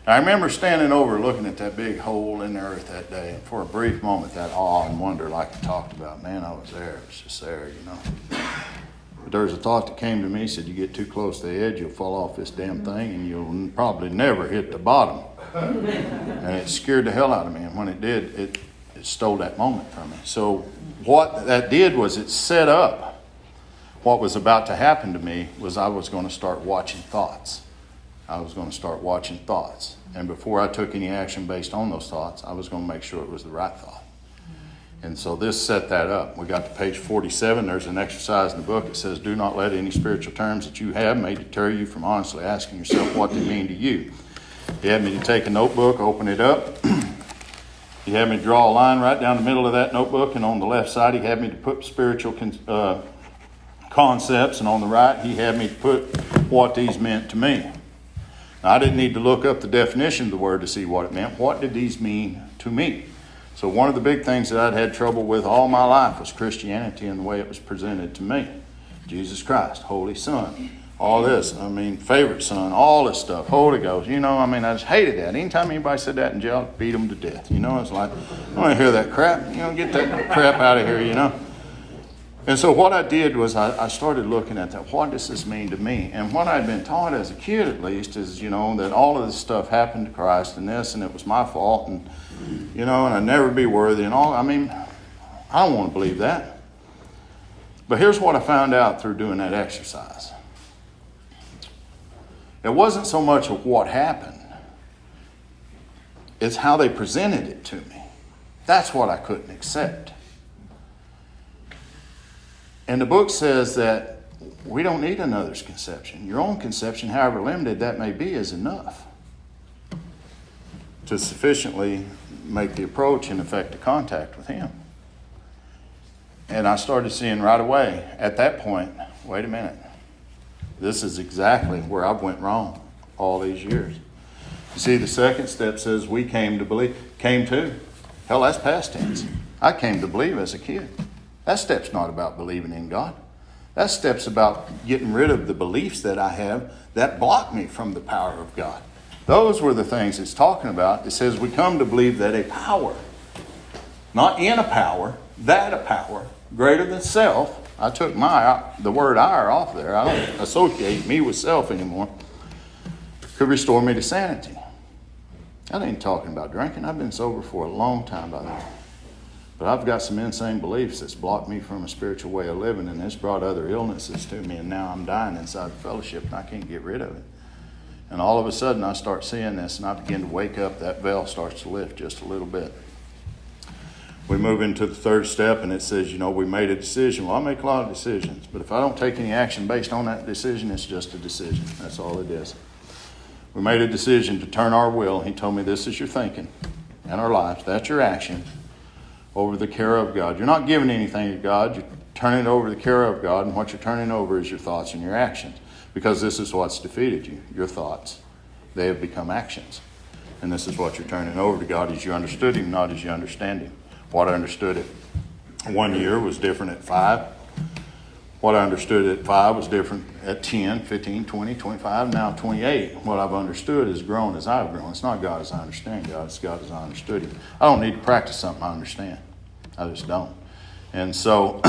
I remember standing over looking at that big hole in the earth that day, and for a brief moment, that awe and wonder like you talked about, man, I was there. It was just there, you know. But there was a thought that came to me, said, you get too close to the edge, you'll fall off this damn thing, and you'll probably never hit the bottom. And it scared the hell out of me, and when it did, it stole that moment from me. So what that did was it set up what was about to happen to me. Was I was going to start watching thoughts. And before I took any action based on those thoughts, I was going to make sure it was the right thought. And so this set that up. We got to page 47. There's an exercise in the book. It says, do not let any spiritual terms that you have may deter you from honestly asking yourself what they mean to you. He had me to take a notebook, open it up. He had me draw a line right down the middle of that notebook, and on the left side he had me to put spiritual concepts, and on the right he had me to put what these meant to me. Now, I didn't need to look up the definition of the word to see what it meant. What did these mean to me? So one of the big things that I'd had trouble with all my life was Christianity and the way it was presented to me. Jesus Christ, Holy Son, all this, favorite son, all this stuff, Holy Ghost, I just hated that. Anytime anybody said that in jail, I'd beat them to death. It's like, I don't want to hear that crap. Get that crap out of here, And so what I did was I started looking at that. What does this mean to me? And what I'd been taught as a kid, at least, is, that all of this stuff happened to Christ and this, and it was my fault, and, and I'd never be worthy and all. I don't want to believe that. But here's what I found out through doing that exercise. It wasn't so much of what happened. It's how they presented it to me. That's what I couldn't accept. And the book says that we don't need another's conception. Your own conception, however limited that may be, is enough to sufficiently make the approach and effect the contact with him. And I started seeing right away at that point, wait a minute, this is exactly where I've went wrong all these years. You see, the second step says we came to believe. Came to? Hell, that's past tense. I came to believe as a kid. That step's not about believing in God. That step's about getting rid of the beliefs that I have that block me from the power of God. Those were the things it's talking about. It says we come to believe that a power, not in a power, that a power greater than self. I took the word I off there. I don't associate me with self anymore. Could restore me to sanity. I ain't talking about drinking. I've been sober for a long time by now. But I've got some insane beliefs that's blocked me from a spiritual way of living, and it's brought other illnesses to me, and now I'm dying inside the fellowship, and I can't get rid of it. And all of a sudden, I start seeing this, and I begin to wake up. That veil starts to lift just a little bit. We move into the third step, and it says, we made a decision. Well, I make a lot of decisions, but if I don't take any action based on that decision, it's just a decision. That's all it is. We made a decision to turn our will. He told me this is your thinking and our lives. That's your action over the care of God. You're not giving anything to God. You're turning it over the care of God, and what you're turning over is your thoughts and your actions. Because this is what's defeated you, your thoughts. They have become actions. And this is what you're turning over to God as you understood him, not as you understand him. What I understood at 1 year was different at 5. What I understood at 5 was different at 10, 15, 20, 25, now 28. What I've understood has grown as I've grown. It's not God as I understand God, it's God as I understood him. I don't need to practice something I understand. I just don't. And so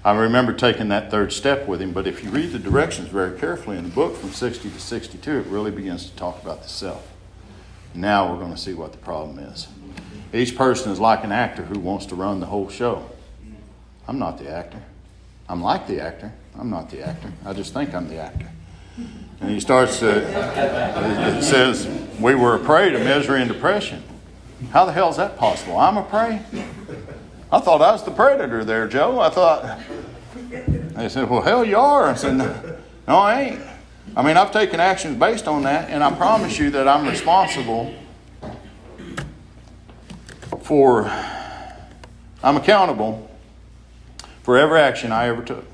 I remember taking that third step with him, but if you read the directions very carefully in the book from 60 to 62, it really begins to talk about the self. Now we're going to see what the problem is. Each person is like an actor who wants to run the whole show. I'm not the actor. I'm like the actor. I'm not the actor. I just think I'm the actor. And he starts to, it says, we were a prey to misery and depression. How the hell is that possible? I'm a prey? I thought I was the predator there, Joe. I thought, they said, well, hell you are. I said, no, I ain't. I mean, I've taken actions based on that, and I promise you that I'm responsible I'm accountable for every action I ever took.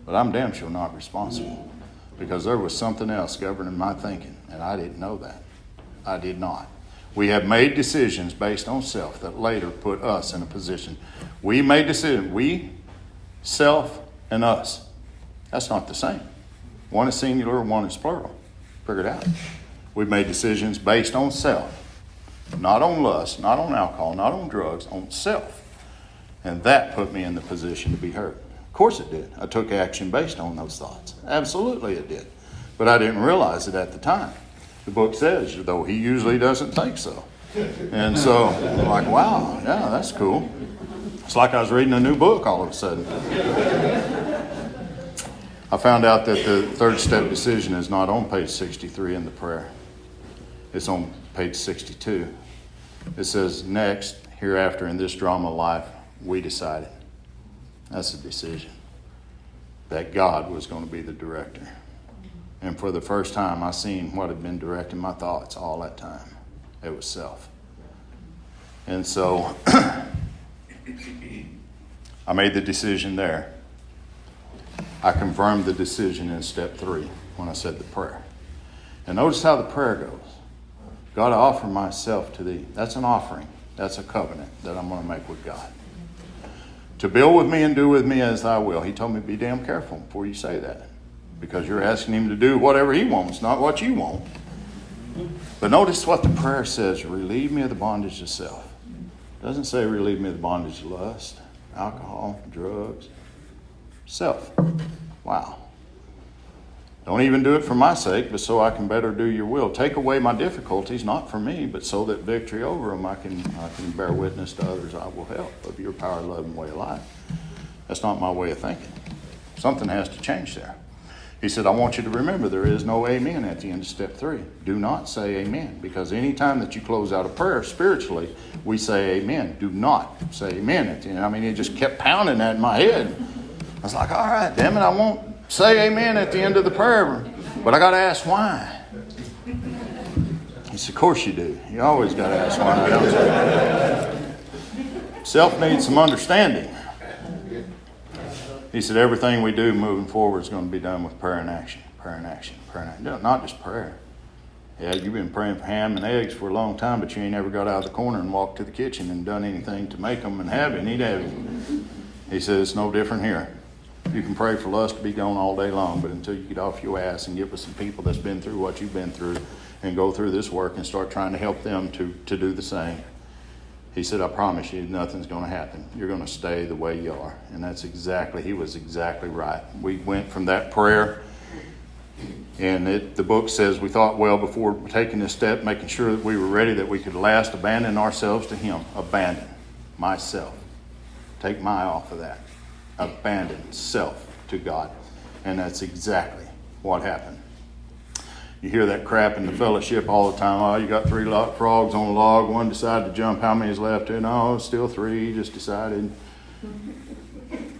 But I'm damn sure not responsible, because there was something else governing my thinking, and I didn't know that. I did not. We have made decisions based on self that later put us in a position. We made decisions. We, self, and us. That's not the same. One is singular, one is plural. Figure it out. We've made decisions based on self. Not on lust, not on alcohol, not on drugs, on self. And that put me in the position to be hurt. Of course it did. I took action based on those thoughts. Absolutely it did. But I didn't realize it at the time. The book says, though he usually doesn't think so. And so I'm like, wow, yeah, that's cool. It's like I was reading a new book all of a sudden. I found out that the third step decision is not on page 63 in the prayer. It's on page 62. It says, next, hereafter, in this drama of life, we decided. That's a decision. That God was going to be the director. And for the first time, I seen what had been directing my thoughts all that time. It was self. And so I made the decision there. I confirmed the decision in step 3 when I said the prayer. And notice how the prayer goes. God, I offer myself to thee. That's an offering. That's a covenant that I'm going to make with God. To build with me and do with me as thy will. He told me to be damn careful before you say that. Because you're asking him to do whatever he wants, not what you want. But notice what the prayer says. Relieve me of the bondage of self. It doesn't say relieve me of the bondage of lust, alcohol, drugs. Self. Wow. Don't even do it for my sake, but so I can better do your will. Take away my difficulties, not for me, but so that victory over them I can bear witness to others I will help of your power, love, and way of life. That's not my way of thinking. Something has to change there. He said, I want you to remember there is no amen at the end of step 3. Do not say amen, because any time that you close out a prayer spiritually, we say amen. Do not say amen at the end. I mean, it just kept pounding that in my head. I was like, all right, damn it, I won't say amen at the end of the prayer, but I got to ask why. He said, of course you do. You always got to ask why, don't you? Self needs some understanding. He said, everything we do moving forward is going to be done with prayer and action, prayer and action, prayer and action. No, not just prayer. Yeah, you've been praying for ham and eggs for a long time, but you ain't ever got out of the corner and walked to the kitchen and done anything to make them and have it and eat it. He said, it's no different here. You can pray for lust to be gone all day long, but until you get off your ass and get with some people that's been through what you've been through and go through this work and start trying to help them to do the same. He said, I promise you, nothing's going to happen. You're going to stay the way you are. And he was exactly right. We went from that prayer, and the book says we thought well before taking this step, making sure that we were ready, that we could last abandon ourselves to him. Abandon myself. Take my off of that. Abandon self to God. And that's exactly what happened. You hear that crap in the fellowship all the time. Oh, you got 3 frogs on a log. One decided to jump. How many's left? No, still 3. He just decided.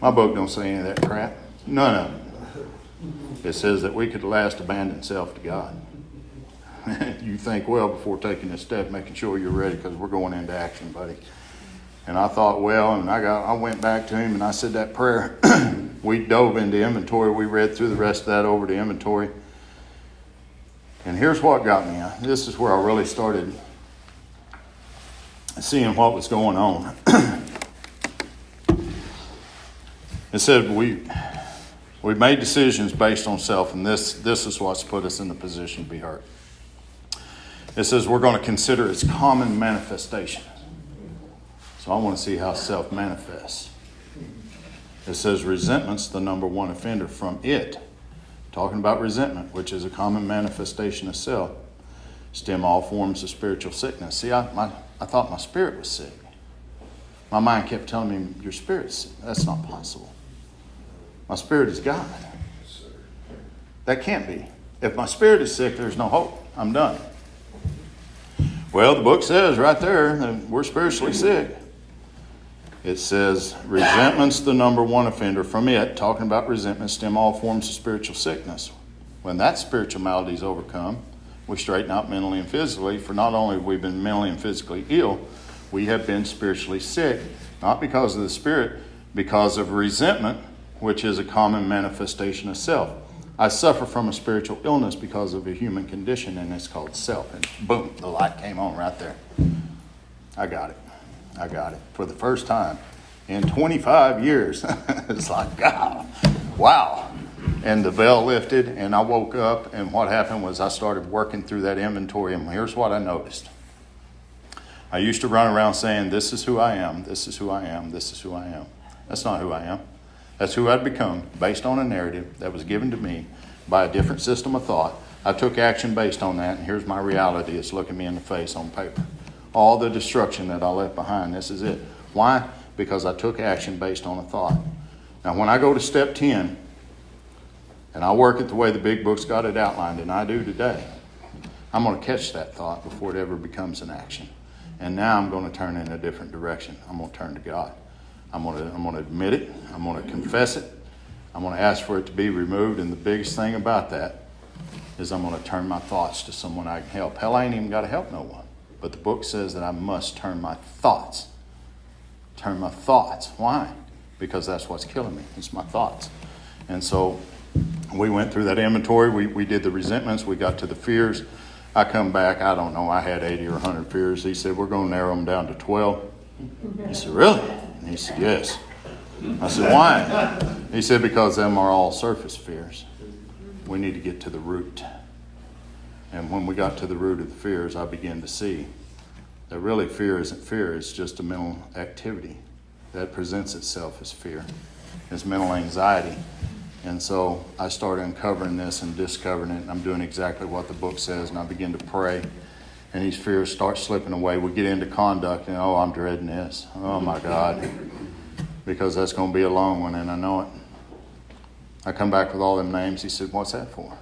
My book don't say any of that crap. None of it. It says that we could last abandon self to God. You think well before taking this step, making sure you're ready, because we're going into action, buddy. And I thought, well, and I went back to him and I said that prayer. We dove into inventory. We read through the rest of that over to inventory. And here's what got me. This is where I really started seeing what was going on. It said we made decisions based on self, and this is what's put us in the position to be hurt. It says we're going to consider its common manifestation. So I want to see how self manifests. It says resentment's the number one offender from it. Talking about resentment, which is a common manifestation of self, stem all forms of spiritual sickness. See, I thought my spirit was sick. My mind kept telling me, your spirit's sick. That's not possible. My spirit is God. That can't be. If my spirit is sick, there's no hope. I'm done. Well, the book says right there that we're spiritually sick. It says, resentment's the number one offender from it. Talking about resentment, stem all forms of spiritual sickness. When that spiritual malady is overcome, we straighten out mentally and physically. For not only have we been mentally and physically ill, we have been spiritually sick. Not because of the spirit, because of resentment, which is a common manifestation of self. I suffer from a spiritual illness because of a human condition, and it's called self. And boom, the light came on right there. I got it. For the first time in 25 years. It's like, God, wow. And the veil lifted, and I woke up, and what happened was I started working through that inventory, and here's what I noticed. I used to run around saying, this is who I am, this is who I am, this is who I am. That's not who I am. That's who I'd become based on a narrative that was given to me by a different system of thought. I took action based on that, and here's my reality. It's looking me in the face on paper. All the destruction that I left behind, this is it. Why? Because I took action based on a thought. Now, when I go to step 10, and I work it the way the big book's got it outlined, and I do today, I'm going to catch that thought before it ever becomes an action. And now I'm going to turn in a different direction. I'm going to turn to God. I'm going to admit it. I'm going to confess it. I'm going to ask for it to be removed. And the biggest thing about that is I'm going to turn my thoughts to someone I can help. Hell, I ain't even got to help no one. But the book says that I must turn my thoughts. Turn my thoughts. Why? Because that's what's killing me. It's my thoughts. And so we went through that inventory. We did the resentments. We got to the fears. I come back. I don't know. I had 80 or 100 fears. He said, we're going to narrow them down to 12. He said, really? And he said, yes. I said, why? He said, because them are all surface fears. We need to get to the root. And when we got to the root of the fears, I began to see that really fear isn't fear. It's just a mental activity that presents itself as fear. It's mental anxiety. And so I started uncovering this and discovering it. And I'm doing exactly what the book says. And I begin to pray. And these fears start slipping away. We get into conduct. And, oh, I'm dreading this. Oh, my God. Because that's going to be a long one. And I know it. I come back with all them names. He said, what's that for?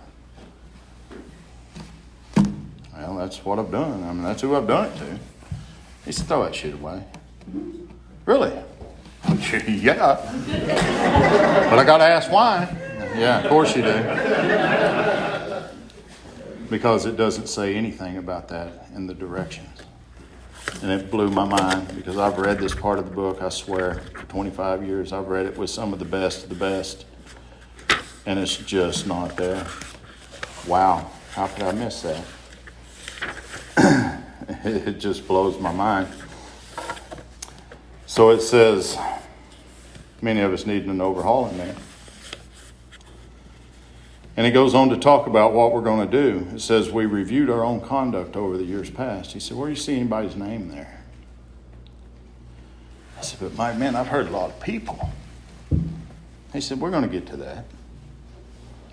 Well, that's what I've done. I mean, that's who I've done it to. He said, throw that shit away. Really? Yeah. But I got to ask why. Yeah, of course you do. Because it doesn't say anything about that in the directions. And it blew my mind because I've read this part of the book, I swear, for 25 years. I've read it with some of the best of the best. And it's just not there. Wow, how could I miss that? It just blows my mind. So it says, many of us need an overhauling there. And he goes on to talk about what we're going to do. It says, we reviewed our own conduct over the years past. He said, where do you see anybody's name there? I said, but my man, I've heard a lot of people. He said, we're going to get to that,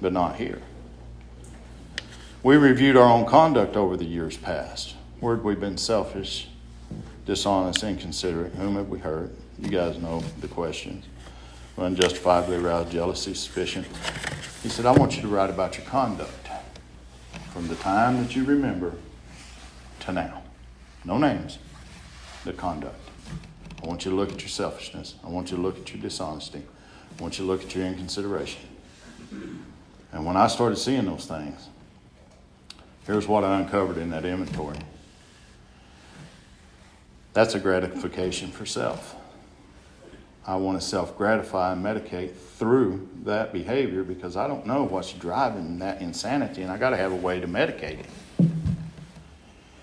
but not here. We reviewed our own conduct over the years past. Where have we been selfish, dishonest, inconsiderate? Whom have we hurt? You guys know the questions. Unjustifiably aroused jealousy, suspicion. He said, I want you to write about your conduct from the time that you remember to now. No names, the conduct. I want you to look at your selfishness. I want you to look at your dishonesty. I want you to look at your inconsideration. And when I started seeing those things, here's what I uncovered in that inventory. That's a gratification for self. I want to self-gratify and medicate through that behavior because I don't know what's driving that insanity, and I got to have a way to medicate it.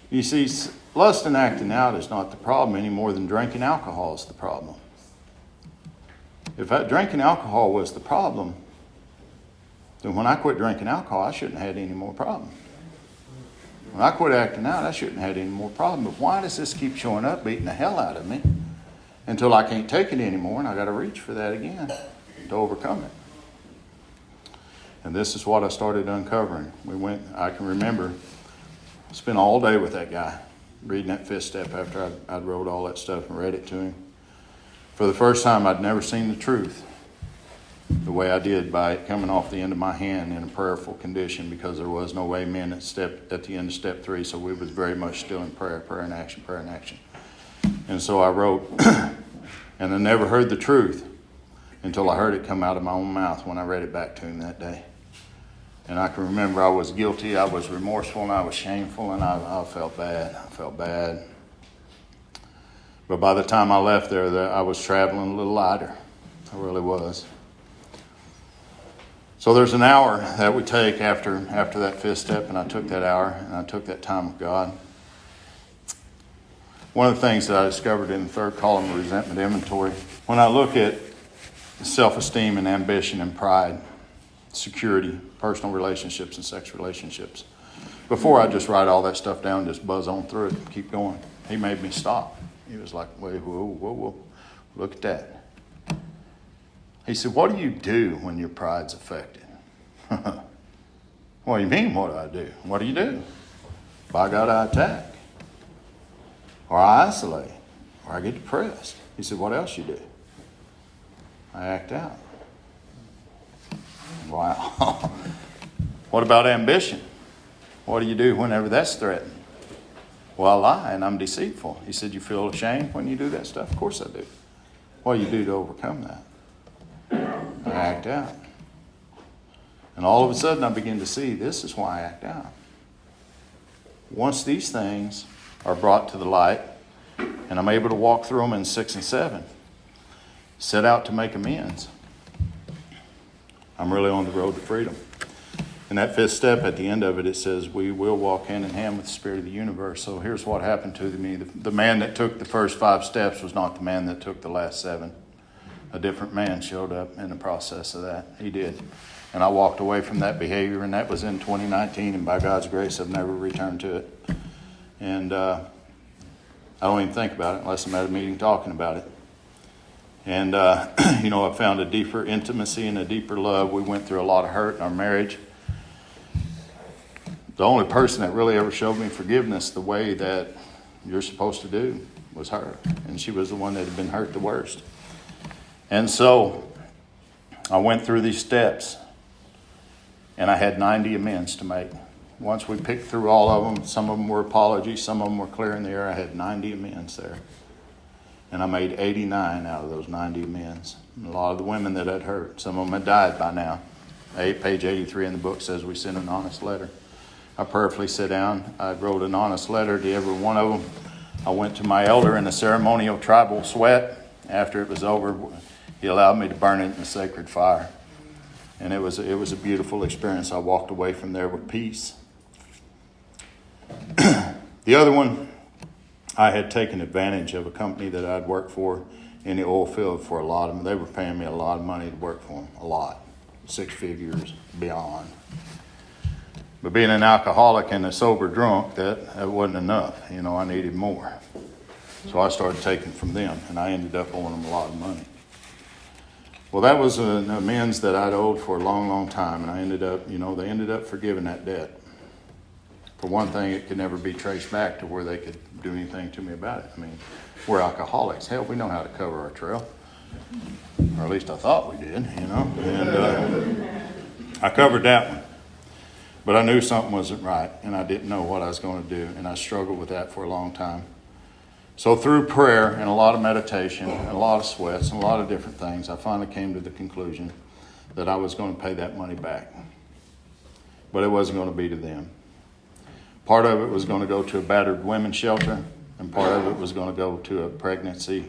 You see, lust and acting out is not the problem any more than drinking alcohol is the problem. If drinking alcohol was the problem, then when I quit drinking alcohol, I shouldn't have had any more problem. When I quit acting out, I shouldn't have had any more problem. But why does this keep showing up, beating the hell out of me? Until I can't take it anymore, and I got to reach for that again to overcome it. And this is what I started uncovering. I can remember, spent all day with that guy, reading that fifth step after I'd wrote all that stuff and read it to him. For the first time, I'd never seen the truth the way I did by it coming off the end of my hand in a prayerful condition because there was no amen at the end of step 3, so we was very much still in prayer and action, prayer and action. And so I wrote, and I never heard the truth until I heard it come out of my own mouth when I read it back to him that day. And I can remember I was guilty, I was remorseful, and I was shameful, and I felt bad. I felt bad. But by the time I left there, I was traveling a little lighter. I really was. So there's an hour that we take after that fifth step, and I took that hour, and I took that time with God. One of the things that I discovered in the third column of resentment inventory, when I look at self-esteem and ambition and pride, security, personal relationships and sex relationships, before I just write all that stuff down, just buzz on through it and keep going, he made me stop. He was like, whoa, look at that. He said, what do you do when your pride's affected? What do you mean, what do I do? What do you do? By God, I attack. Or I isolate, or I get depressed. He said, what else you do? I act out. Wow. What about ambition? What do you do whenever that's threatened? Well, I lie and I'm deceitful. He said, you feel ashamed when you do that stuff? Of course I do. What do you do to overcome that? I act out. And all of a sudden I begin to see this is why I act out. Once these things are brought to the light, and I'm able to walk through them in 6 and 7, set out to make amends, I'm really on the road to freedom. And that fifth step, at the end of it, it says, we will walk hand in hand with the Spirit of the universe. So here's what happened to me. The man that took the first 5 steps was not the man that took the last 7. A different man showed up in the process of that. He did. And I walked away from that behavior, and that was in 2019, and by God's grace, I've never returned to it. And I don't even think about it unless I'm at a meeting talking about it. And, I found a deeper intimacy and a deeper love. We went through a lot of hurt in our marriage. The only person that really ever showed me forgiveness the way that you're supposed to do was her. And she was the one that had been hurt the worst. And so I went through these steps, and I had 90 amends to make. Once we picked through all of them, some of them were apologies, some of them were clear in the air. I had 90 amends there. And I made 89 out of those 90 amends. And a lot of the women that I'd hurt, some of them had died by now. Page 83 in the book says we sent an honest letter. I prayerfully sat down. I wrote an honest letter to every one of them. I went to my elder in a ceremonial tribal sweat. After it was over, he allowed me to burn it in the sacred fire. And it was a beautiful experience. I walked away from there with peace. The other one, I had taken advantage of a company that I'd worked for in the oil field for a lot of them. They were paying me a lot of money to work for them, a lot, 6 figures beyond. But being an alcoholic and a sober drunk, that wasn't enough. I needed more. So I started taking from them, and I ended up owing them a lot of money. Well, that was an amends that I'd owed for a long, long time, and I ended up, they ended up forgiving that debt. For one thing, it could never be traced back to where they could do anything to me about it. I mean, we're alcoholics. Hell, we know how to cover our trail. Or at least I thought we did, And I covered that one. But I knew something wasn't right, and I didn't know what I was going to do, and I struggled with that for a long time. So through prayer and a lot of meditation and a lot of sweats and a lot of different things, I finally came to the conclusion that I was going to pay that money back. But it wasn't going to be to them. Part of it was going to go to a battered women's shelter, and part of it was going to go to a pregnancy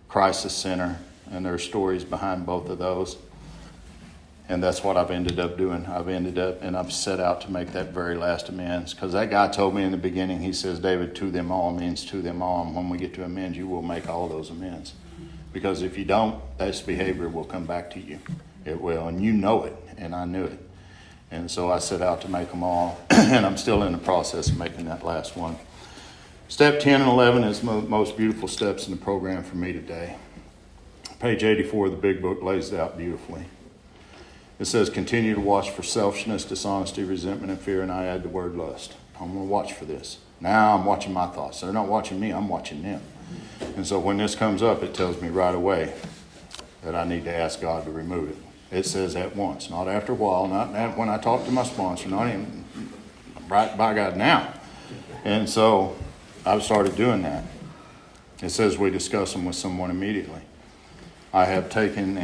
crisis center, and there are stories behind both of those. And that's what I've ended up doing. I've set out to make that very last amends. Because that guy told me in the beginning, he says, David, to them all means to them all. And when we get to amends, you will make all those amends. Because if you don't, this behavior will come back to you. It will. And you know it. And I knew it. And so I set out to make them all. And I'm still in the process of making that last one. Step 10 and 11 is the most beautiful steps in the program for me today. Page 84 of the big book lays it out beautifully. It says, continue to watch for selfishness, dishonesty, resentment, and fear, and I add the word lust. I'm going to watch for this. Now I'm watching my thoughts. They're not watching me, I'm watching them. And so when this comes up, it tells me right away that I need to ask God to remove it. It says at once, not after a while, not when I talk to my sponsor, not even right by God now. And so I've started doing that. It says we discuss them with someone immediately. I have taken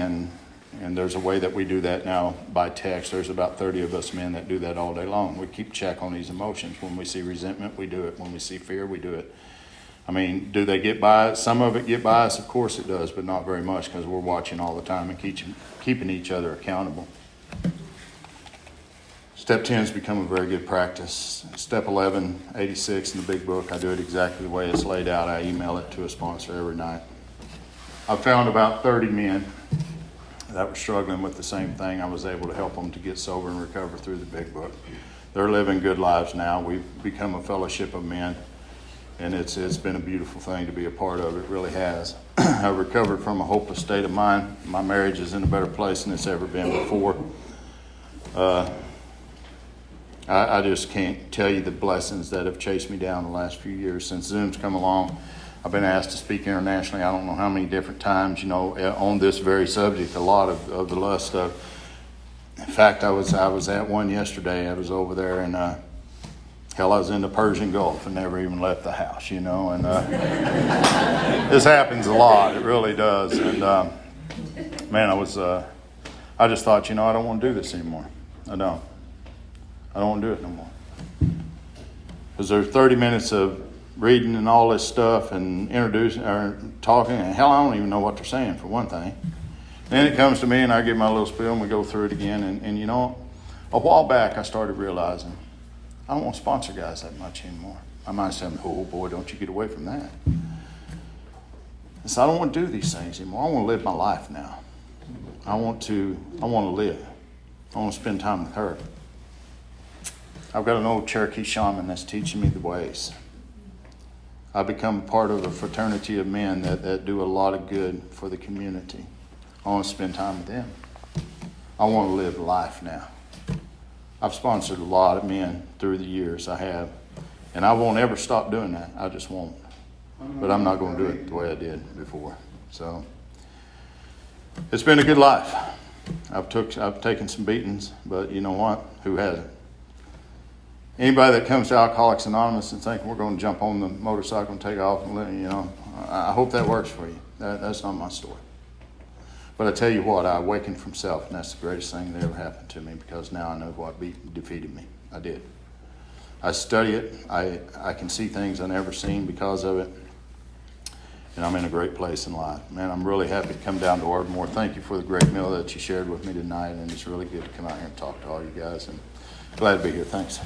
and there's a way that we do that now by text. There's about 30 of us men that do that all day long. We keep check on these emotions. When we see resentment, we do it. When we see fear, we do it. I mean, do they get by us? Some of it get by us, of course it does, but not very much because we're watching all the time and keeping each other accountable. Step 10 has become a very good practice. Step 11, 86 in the big book, I do it exactly the way it's laid out. I email it to a sponsor every night. I've found about 30 men that were struggling with the same thing. I was able to help them to get sober and recover through the big book. They're living good lives now. We've become a fellowship of men, and it's been a beautiful thing to be a part of. It really has. I recovered from a hopeless state of mind. My marriage is in a better place than it's ever been before. I just can't tell you the blessings that have chased me down the last few years since Zoom's come along. I've been asked to speak internationally, I don't know how many different times, on this very subject, a lot of the lust stuff. In fact, I was at one yesterday. I was over there, and I was in the Persian Gulf and never even left the house, and this happens a lot. It really does. And, man, I just thought, I don't want to do this anymore. I don't want to do it no more. Because there's 30 minutes of reading and all this stuff and introducing or talking, and hell, I don't even know what they're saying for one thing. Then it comes to me and I give my little spiel and we go through it again. And a while back I started realizing I don't want to sponsor guys that much anymore. I might say, oh boy, don't you get away from that. So I don't want to do these things anymore. I want to live my life now. I want to live. I want to spend time with her. I've got an old Cherokee shaman that's teaching me the ways. I've become part of a fraternity of men that do a lot of good for the community. I want to spend time with them. I want to live life now. I've sponsored a lot of men through the years. I have. And I won't ever stop doing that. I just won't. But I'm not going to do it the way I did before. So it's been a good life. I've taken some beatings, but you know what? Who hasn't? Anybody that comes to Alcoholics Anonymous and think we're going to jump on the motorcycle and take off and I hope that works for you. That's not my story. But I tell you what, I awakened from self, and that's the greatest thing that ever happened to me, because now I know what defeated me. I did. I study it. I can see things I never seen because of it. And I'm in a great place in life. Man, I'm really happy to come down to Ardmore. Thank you for the great meal that you shared with me tonight, and it's really good to come out here and talk to all you guys. And glad to be here. Thanks.